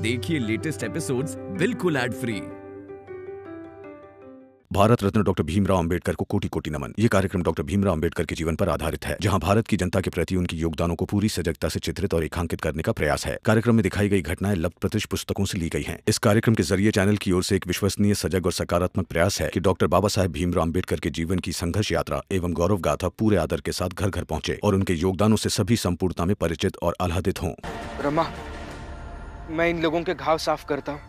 देखिए latest episodes बिल्कुल ad free. Bharat Ratna doctor Bhimrao Ambedkar को कोटि कोटि नमन। ये कार्यक्रम डॉक्टर भीमराव अंबेडकर के जीवन पर आधारित है, जहां भारत की जनता के प्रति उनके योगदानों को पूरी सजगता से चित्रित और रेखांकित करने का प्रयास है। कार्यक्रम में दिखाई गई घटनाएं लब्ध-प्रतिष्ठ पुस्तकों से ली गई हैं। इस कार्यक्रम के जरिए चैनल की ओर से एक विश्वसनीय, सजग और सकारात्मक प्रयास है कि डॉक्टर बाबा साहेब भीमराव अंबेडकर के जीवन की संघर्ष यात्रा एवं गौरव गाथा पूरे आदर के साथ घर घर पहुंचे और उनके योगदानों से सभी संपूर्णता में परिचित और आह्लादित हों। रमा, मैं इन लोगों के घाव साफ करता हूँ।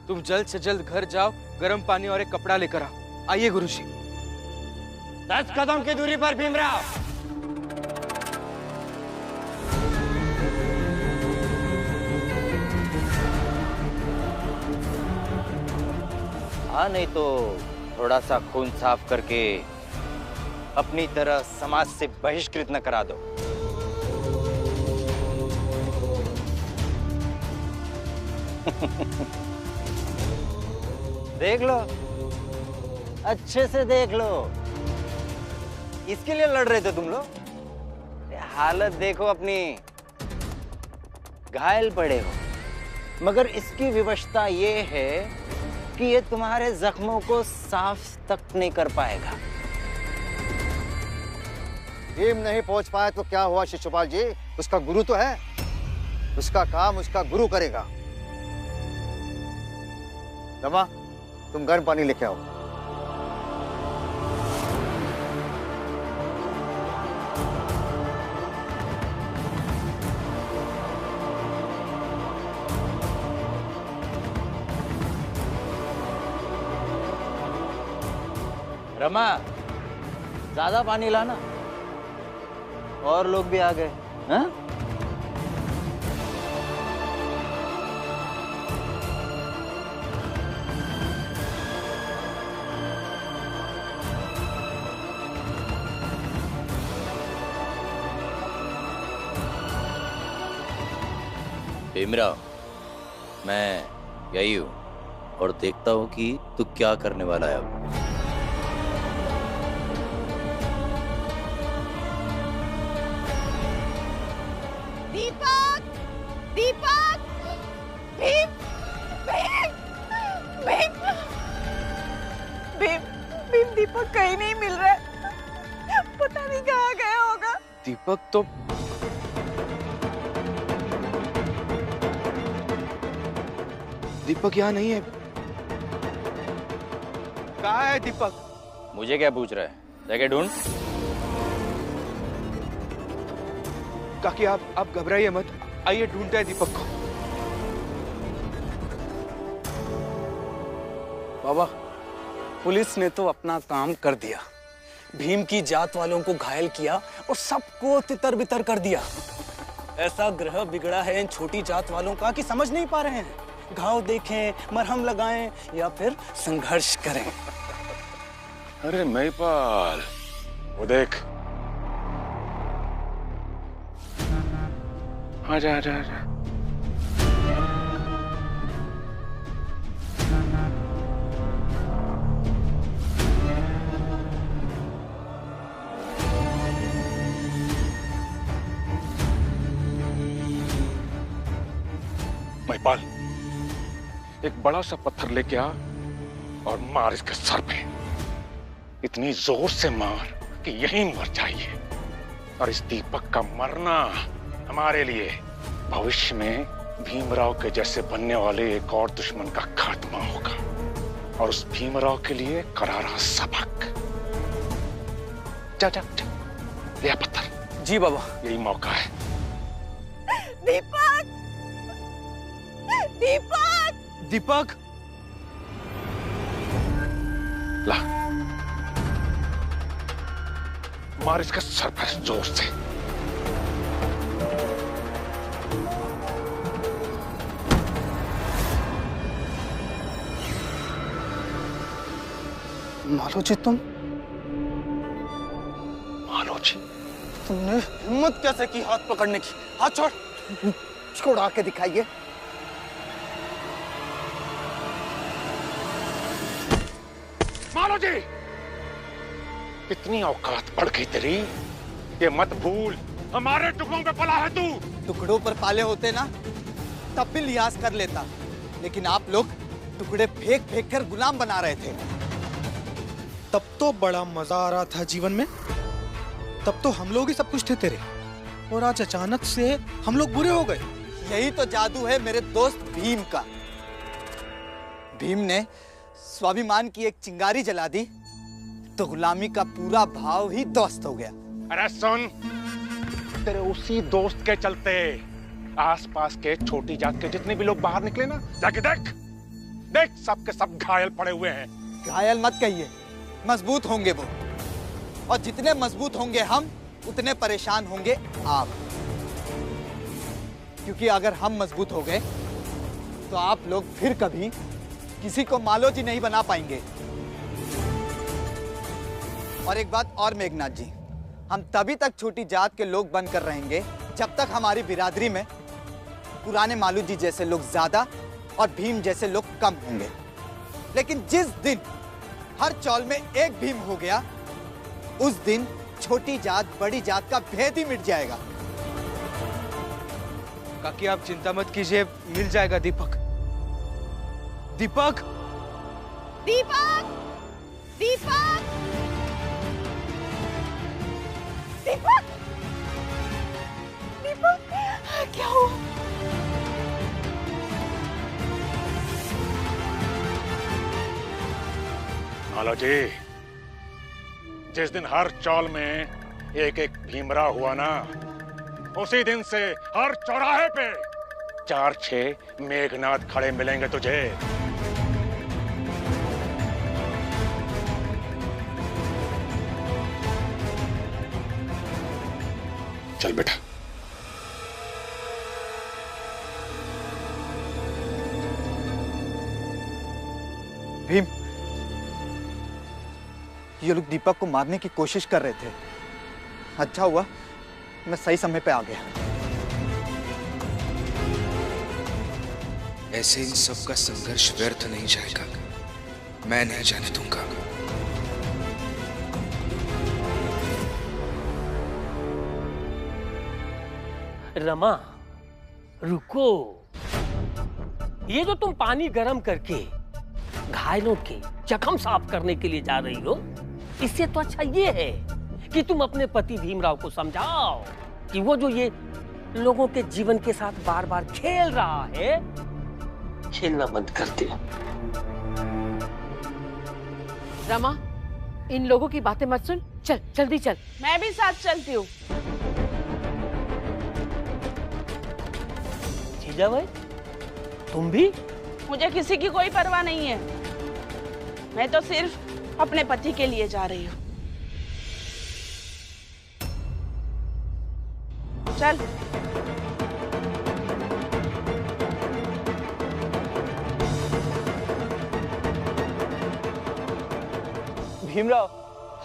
तुम जल्द से जल्द घर जाओ, गर्म पानी और एक कपड़ा लेकर आओ। आइए गुरुजी। 10 कदम की दूरी पर भीमराव। हाँ, नहीं तो थोड़ा सा खून साफ करके अपनी तरह समाज से बहिष्कृत न करा दो। देख लो, अच्छे से देख लो। इसके लिए लड़ रहे थे तुम लोग? हालत देखो अपनी, घायल पड़े हो। मगर इसकी विवशता ये है कि ये तुम्हारे जख्मों को साफ तक नहीं कर पाएगा। भीम नहीं पहुंच पाया तो क्या हुआ शिशुपाल जी? उसका गुरु तो है, उसका काम उसका गुरु करेगा। रमा, तुम गर्म पानी लेके आओ। रमा, ज्यादा पानी लाना। और लोग भी आ गए हैं? भीमराव, मैं यही हूं और देखता हूं कि तू क्या करने वाला है अब। दीपक! दीपक! भीम! भीम! भीम! भीम! भीम दीपक कहीं नहीं मिल रहा है। पता नहीं कहाँ गया होगा। दीपक तो दीपक यहाँ नहीं है। कहाँ है दीपक? मुझे क्या पूछ रहा है? जगह ढूंढ। काकी आप घबराइए मत, आइए ढूंढते हैं दीपक को। बाबा, पुलिस ने तो अपना काम कर दिया। भीम की जात वालों को घायल किया और सबको तितर बितर कर दिया। ऐसा ग्रह बिगड़ा है इन छोटी जात वालों का कि समझ नहीं पा रहे हैं घाव देखें, मरहम लगाएं या फिर संघर्ष करें। अरे महिपाल, वो देख। आजा आजा आजा। महिपाल, एक बड़ा सा पत्थर लेके आ और मार इसके सर पे। इतनी जोर से मार कि यहीं मर जाइए। और इस दीपक का मरना हमारे लिए भविष्य में भीमराव के जैसे बनने वाले एक और दुश्मन का खात्मा होगा, और उस भीमराव के लिए करारा सबक। जा जा जा, ले पत्थर। जी बाबा। यही मौका है। दीपक! दीपक! दीपक! ला, मार इसका सर पर जोर से। मालोजी, तुम? मालोजी? तुमने हिम्मत कैसे की हाथ पकड़ने की? हाथ छोड़। छोड़ा के दिखाइए। मालोजी, कितनी औकात बढ़ गई तेरी। ये मत भूल, हमारे टुकड़ों पे पला है तू। टुकड़ों पर पाले होते ना तब भी लिहाज कर लेता, लेकिन आप लोग टुकड़े फेंक फेंक कर गुलाम बना रहे थे। तब तो बड़ा मजा आ रहा था जीवन में, तब तो हम लोग ही सब कुछ थे तेरे, और आज अचानक से हम लोग बुरे हो गए। यही तो जादू है मेरे दोस्त भीम का। भीम ने स्वाभिमान की एक चिंगारी जला दी तो गुलामी का पूरा भाव ही ध्वस्त हो गया। अरे सुन, तेरे उसी दोस्त के चलते आसपास के छोटी जात के जितने भी लोग बाहर निकले ना, जाके देख देख, सब के सब घायल पड़े हुए हैं। घायल मत कहिए, मजबूत होंगे वो, और जितने मजबूत होंगे हम उतने परेशान होंगे आप। क्योंकि अगर हम मजबूत हो गए तो आप लोग फिर कभी किसी को मालोजी नहीं बना पाएंगे। और एक बात और मेघनाथ जी, हम तभी तक छोटी जात के लोग बनकर रहेंगे जब तक हमारी बिरादरी में पुराने मालूजी जैसे लोग ज्यादा और भीम जैसे लोग कम होंगे। लेकिन जिस दिन हर चौल में एक भीम हो गया, उस दिन छोटी जात बड़ी जात का भेद ही मिट जाएगा। काकी आप चिंता मत कीजिए, मिल जाएगा दीपक। दीपक दीपक दीपक दीपक दीपक, क्या हुआ? मालूजी, जिस दिन हर चौल में एक एक भीमरा हुआ ना, उसी दिन से हर चौराहे पे 4-6 मेघनाथ खड़े मिलेंगे तुझे। चल बेटा। भीम, ये लोग दीपक को मारने की कोशिश कर रहे थे। अच्छा हुआ मैं सही समय पे आ गया। ऐसे इन सब का संघर्ष व्यर्थ नहीं जाएगा, मैं नहीं जाने दूंगा। रमा, रुको। ये जो तुम पानी गर्म करके घायलों के जख्म साफ करने के लिए जा रही हो, इससे तो अच्छा ये है कि तुम अपने पति भीमराव को समझाओ कि वो जो ये लोगों के जीवन के साथ बार बार खेल रहा है, खेलना बंद कर दे। रमा, इन लोगों की बातें मत सुन, चल जल्दी चल। मैं भी साथ चलती हूँ। जीजा भाई, तुम भी? मुझे किसी की कोई परवाह नहीं है, मैं तो सिर्फ अपने पति के लिए जा रही हूँ। चल। भीमराव,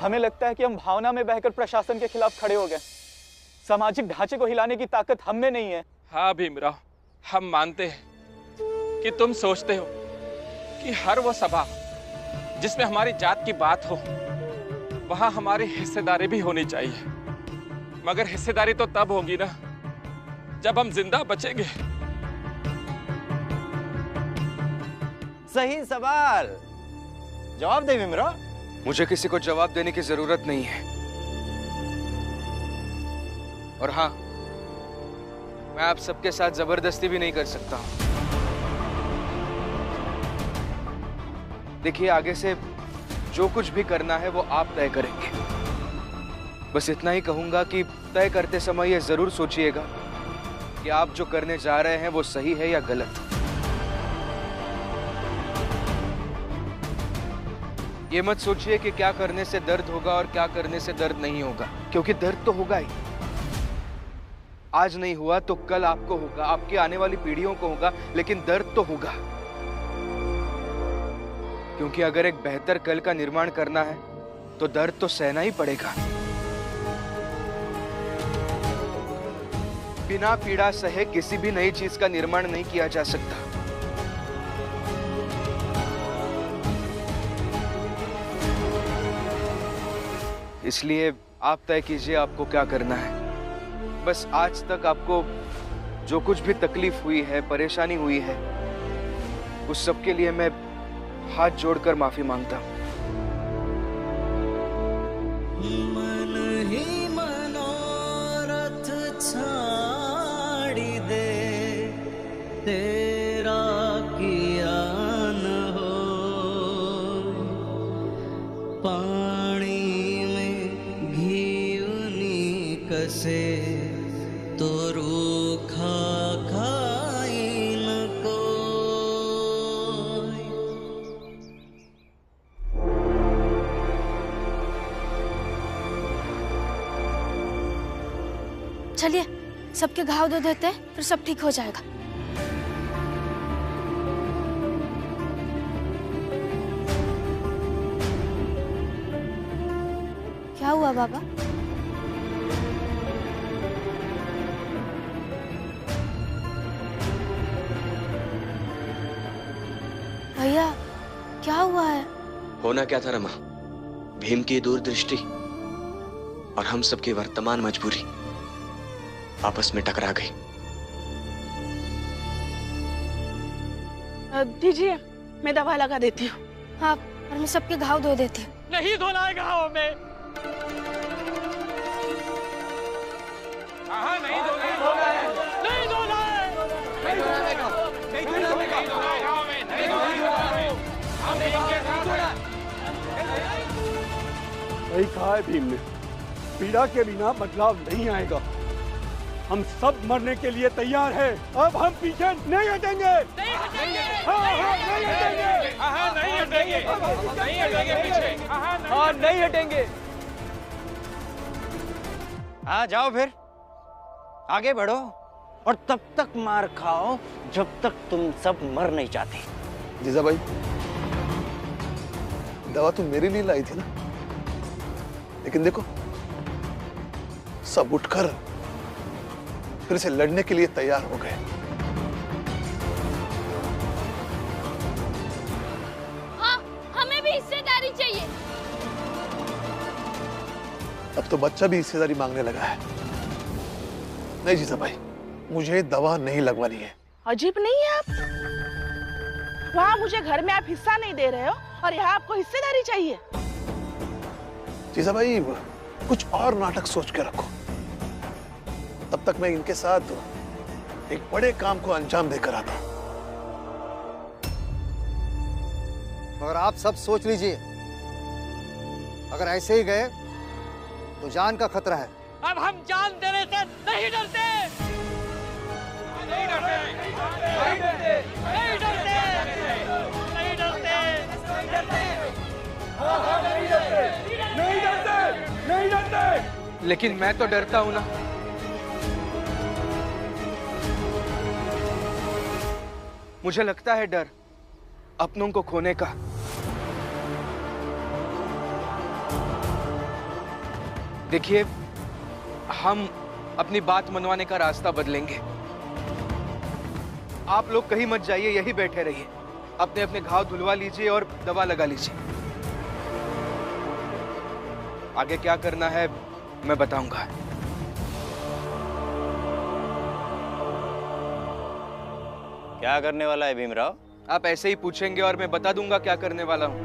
हमें लगता है कि हम भावना में बहकर प्रशासन के खिलाफ खड़े हो गए। सामाजिक ढांचे को हिलाने की ताकत हम में नहीं है। हाँ भीमराव, हम मानते हैं कि तुम सोचते हो कि हर वो सभा जिसमें हमारी जात की बात हो, वहां हमारी हिस्सेदारी भी होनी चाहिए। मगर हिस्सेदारी तो तब होगी ना जब हम जिंदा बचेंगे। सही सवाल, जवाब दे भीमराव। मुझे किसी को जवाब देने की जरूरत नहीं है। और हाँ, मैं आप सबके साथ जबरदस्ती भी नहीं कर सकता। देखिए, आगे से जो कुछ भी करना है वो आप तय करेंगे। बस इतना ही कहूंगा कि तय करते समय ये जरूर सोचिएगा कि आप जो करने जा रहे हैं वो सही है या गलत। ये मत सोचिए कि क्या करने से दर्द होगा और क्या करने से दर्द नहीं होगा, क्योंकि दर्द तो होगा ही। आज नहीं हुआ तो कल आपको होगा, आपकी आने वाली पीढ़ियों को होगा, लेकिन दर्द तो होगा। क्योंकि अगर एक बेहतर कल का निर्माण करना है तो दर्द तो सहना ही पड़ेगा। बिना पीड़ा सहे किसी भी नई चीज का निर्माण नहीं किया जा सकता। इसलिए आप तय कीजिए आपको क्या करना है। बस आज तक आपको जो कुछ भी तकलीफ हुई है, परेशानी हुई है, उस सब के लिए मैं हाथ जोड़कर माफी मांगता हूँ। मन ही मनोरथ छाड़ी दे, तेरा किया न हो। पानी में घी उनी कसे, तो रूखा खाई न कोई। चलिए सबके घाव धो देते हैं, फिर सब ठीक हो जाएगा। क्या हुआ बाबा? भैया क्या हुआ है? होना क्या था रमा? भीम की दूरदृष्टि और हम सबकी वर्तमान मजबूरी आपस में टकरा गई। दीजिए, मैं दवा लगा देती हूँ। हाँ, और मैं सबके घाव धो देती हूँ। नहीं धोना है घाव में। नहीं धोना है, नहीं धोना है, नहीं धोना है, नहीं धोना है, नहीं धोना है। हम इनके साथ सही कहा है भीम ने, पीड़ा के बिना बदलाव नहीं आएगा। हम सब मरने के लिए तैयार हैं। अब हम पीछे नहीं हटेंगे। नहीं हटेंगे। नहीं हटेंगे। नहीं हटेंगे। नहीं हटेंगे पीछे। हाँ, नहीं हटेंगे। हाँ, जाओ फिर आगे बढ़ो और तब तक मार खाओ जब तक तुम सब मर नहीं जाते। जीजा भाई, दवा तो मेरे लिए लाई थी ना, लेकिन देखो सब उठकर फिर से लड़ने के लिए तैयार हो गए। हाँ, हमें भी हिस्सेदारी चाहिए। अब तो बच्चा भी हिस्सेदारी मांगने लगा है। नहीं जीजा भाई, मुझे दवा नहीं लगवानी है। अजीब नहीं है आप? वहाँ मुझे घर में आप हिस्सा नहीं दे रहे हो और यहाँ आपको हिस्सेदारी चाहिए। जीजा भाई, कुछ और नाटक सोच के रखो, तब तक मैं इनके साथ एक बड़े काम को अंजाम देकर आता हूं। मगर आप सब सोच लीजिए, अगर ऐसे ही गए तो जान का खतरा है। अब हम जान देने से नहीं डरते। नहीं डरते। नहीं डरते। नहीं डरते। नहीं डरते। नहीं डरते। नहीं डरते। नहीं डरते। लेकिन मैं तो डरता हूं ना। मुझे लगता है डर अपनों को खोने का। देखिए, हम अपनी बात मनवाने का रास्ता बदलेंगे। आप लोग कहीं मत जाइए, यहीं बैठे रहिए। अपने अपने घाव धुलवा लीजिए और दवा लगा लीजिए। आगे क्या करना है मैं बताऊंगा। क्या करने वाला है भीमराव? आप ऐसे ही पूछेंगे और मैं बता दूंगा क्या करने वाला हूं।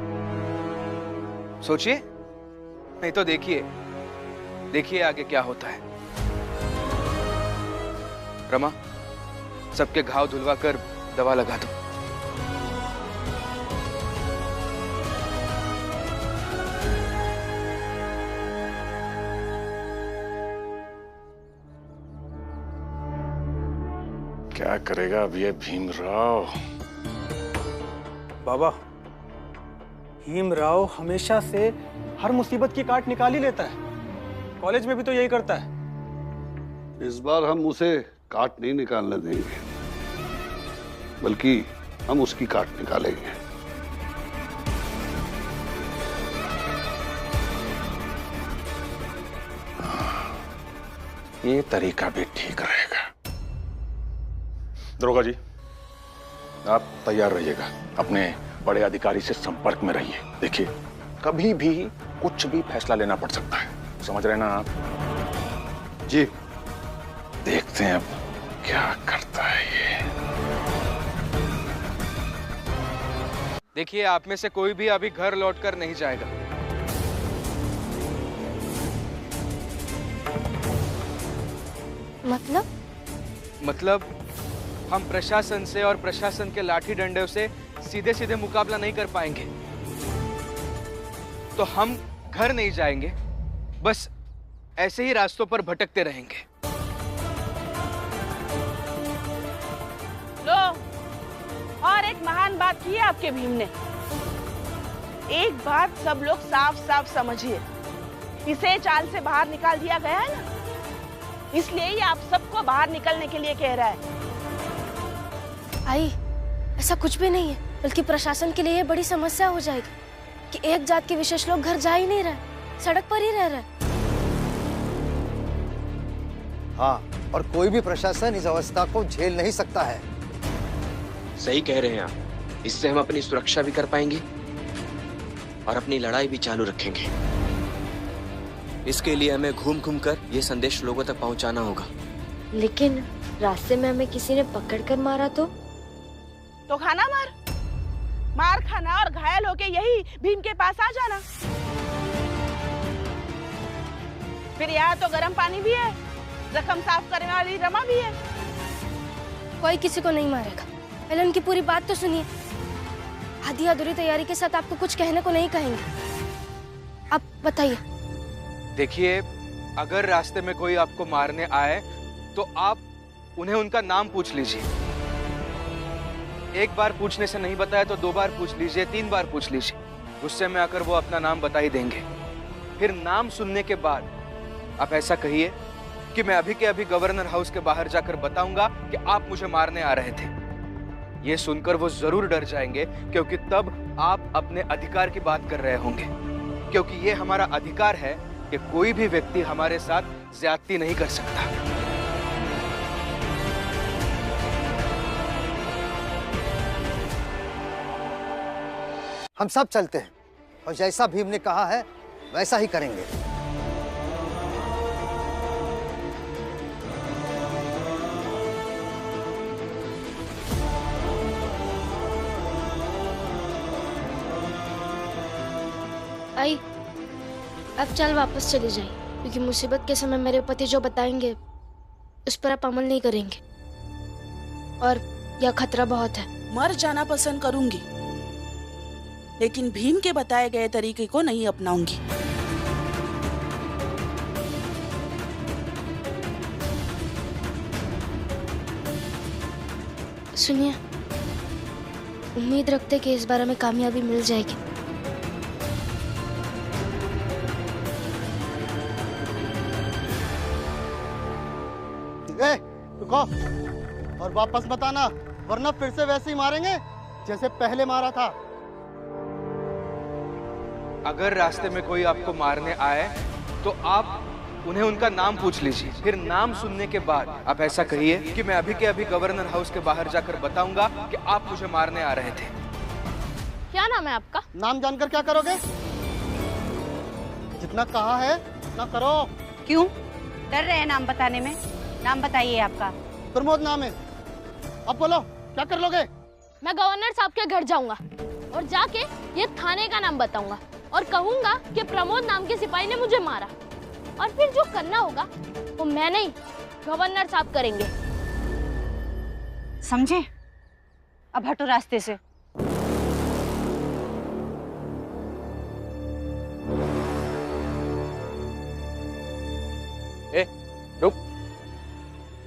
सोचिए, नहीं तो देखिए, देखिए आगे क्या होता है। रमा, सबके घाव धुलवा कर दवा लगा दो। क्या करेगा अब ये भीमराव? बाबा, भीमराव हमेशा से हर मुसीबत की काट निकाल ही लेता है। कॉलेज में भी तो यही करता है। इस बार हम उसे काट नहीं निकालने देंगे, बल्कि हम उसकी काट निकालेंगे। ये तरीका भी ठीक रहेगा। दरोगा जी, आप तैयार रहिएगा, अपने बड़े अधिकारी से संपर्क में रहिए। देखिए, कभी भी कुछ भी फैसला लेना पड़ सकता है, समझ रहे ना आप? जी। देखते हैं अब क्या करता है ये? देखिए, आप में से कोई भी अभी घर लौटकर नहीं जाएगा। मतलब हम प्रशासन से और प्रशासन के लाठी डंडे से सीधे सीधे मुकाबला नहीं कर पाएंगे, तो हम घर नहीं जाएंगे, बस ऐसे ही रास्तों पर भटकते रहेंगे। लो, और एक महान बात की है आपके भीम ने। एक बात सब लोग साफ साफ समझिए, इसे चाल से बाहर निकाल दिया गया है ना, इसलिए ही आप सबको बाहर निकलने के लिए कह रहा है। आई, ऐसा कुछ भी नहीं है, बल्कि प्रशासन के लिए ये बड़ी समस्या हो जाएगी कि एक जात के विशेष लोग घर जा ही नहीं रहे, सड़क पर ही रह रहे। हाँ, और कोई भी प्रशासन इस अवस्था को झेल नहीं सकता है। सही कह रहे हैं आप। इससे हम अपनी सुरक्षा भी कर पाएंगे और अपनी लड़ाई भी चालू रखेंगे। इसके लिए हमें घूम घूम कर ये संदेश लोगों तक पहुंचाना होगा। लेकिन रास्ते में हमें किसी ने पकड़कर मारा तो खाना मार खाना और घायल होके यही भीम के पास आ जाना। फिर यहाँ तो गर्म पानी भी है, जख्म साफ करने वाली रमा भी है। कोई किसी को नहीं मारेगा, पहले उनकी पूरी बात तो सुनिए। आधी अधूरी तैयारी के साथ आपको कुछ कहने को नहीं कहेंगे। आप बताइए। देखिए, अगर रास्ते में कोई आपको मारने आए तो आप उन्हें उनका नाम पूछ लीजिए। एक बार पूछने से नहीं बताया तो 2 बार पूछ लीजिए, 3 बार पूछ लीजिए। गुस्से में आकर वो अपना नाम बता ही देंगे। फिर नाम सुनने के बाद आप ऐसा कहिए कि मैं अभी के अभी गवर्नर हाउस के बाहर जाकर बताऊंगा कि आप मुझे मारने आ रहे थे। ये सुनकर वो जरूर डर जाएंगे, क्योंकि तब आप अपने अधिकार की बात कर रहे होंगे। क्योंकि ये हमारा अधिकार है कि कोई भी व्यक्ति हमारे साथ ज्यादती नहीं कर सकता। हम सब चलते हैं और जैसा भीम ने कहा है वैसा ही करेंगे। आई, अब चल वापस चले जाइए, क्योंकि मुसीबत के समय मेरे पति जो बताएंगे उस पर आप अमल नहीं करेंगे और यह खतरा बहुत है। मर जाना पसंद करूंगी, लेकिन भीम के बताए गए तरीके को नहीं अपनाऊंगी। सुनिए, उम्मीद रखते कि इस बार हमें कामयाबी मिल जाएगी। रुको और वापस बताना, वरना फिर से वैसे ही मारेंगे जैसे पहले मारा था। अगर रास्ते में कोई आपको मारने आए तो आप उन्हें उनका नाम पूछ लीजिए। फिर नाम सुनने के बाद आप ऐसा कहिए कि मैं अभी के अभी गवर्नर हाउस के बाहर जाकर बताऊंगा कि आप मुझे मारने आ रहे थे। क्या नाम है आपका? नाम जानकर क्या करोगे? जितना कहा है उतना करो। क्यों डर रहे हैं नाम बताने में? नाम बताइए आपका। प्रमोद नाम है। अब बोलो क्या कर लोगे? मैं गवर्नर साहब के घर जाऊंगा और जाके ये थाने का नाम बताऊंगा और कहूंगा कि प्रमोद नाम के सिपाही ने मुझे मारा, और फिर जो करना होगा वो मैं नहीं गवर्नर साहब करेंगे। समझे? अब हटो रास्ते से। रुक,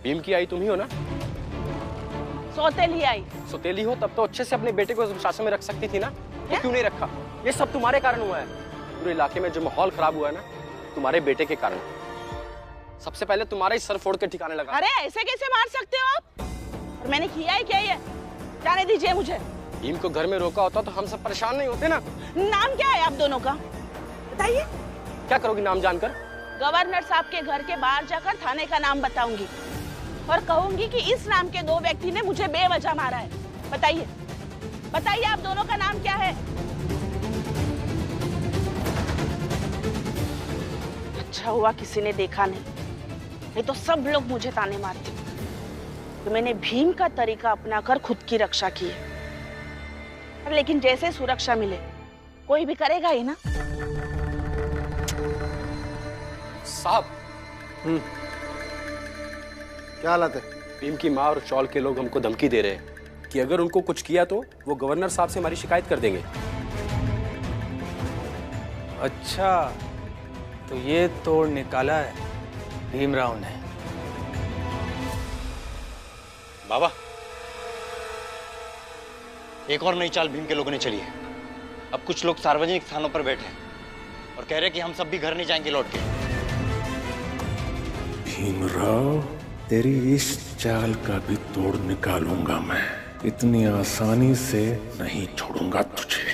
भीम की आई तुम ही हो ना? सौतेली आई। सौतेली हो तब तो अच्छे से अपने बेटे को शासन में रख सकती थी ना? तो क्यों नहीं रखा? ये सब तुम्हारे कारण हुआ है। पूरे इलाके में जो माहौल खराब हुआ है ना, तुम्हारे बेटे के कारण। सबसे पहले तुम्हारा ही सर फोड़ के ठिकाने लगा। अरे ऐसे कैसे मार सकते हो आप? और मैंने किया ही क्या ये? जाने दीजिए मुझे। भीम को घर में रोका होता तो हम सब परेशान नहीं होते ना। नाम क्या है आप दोनों का? बताइए। क्या करोगी नाम जानकर? गवर्नर साहब के घर के बाहर जाकर थाने का नाम बताऊंगी और कहूंगी कि इस नाम के 2 व्यक्ति ने मुझे बेवजह मारा है। बताइए, बताइए आप दोनों का नाम क्या है? अच्छा हुआ किसी ने देखा नहीं, नहीं तो सब लोग मुझे ताने मारते। तो मैंने भीम का तरीका अपनाकर खुद की रक्षा की है। लेकिन जैसे सुरक्षा मिले कोई भी करेगा ही ना। साहब। क्या हालत है? भीम की माँ और चौल के लोग हमको धमकी दे रहे हैं कि अगर उनको कुछ किया तो वो गवर्नर साहब से हमारी शिकायत कर देंगे। अच्छा, तो ये तोड़ निकाला है भीमराव ने। बाबा, एक और नई चाल भीम के लोगों ने चली है। अब कुछ लोग सार्वजनिक स्थानों पर बैठे हैं और कह रहे हैं कि हम सब भी घर नहीं जाएंगे लौट के। भीमराव, तेरी इस चाल का भी तोड़ निकालूंगा मैं। इतनी आसानी से नहीं छोड़ूंगा तुझे।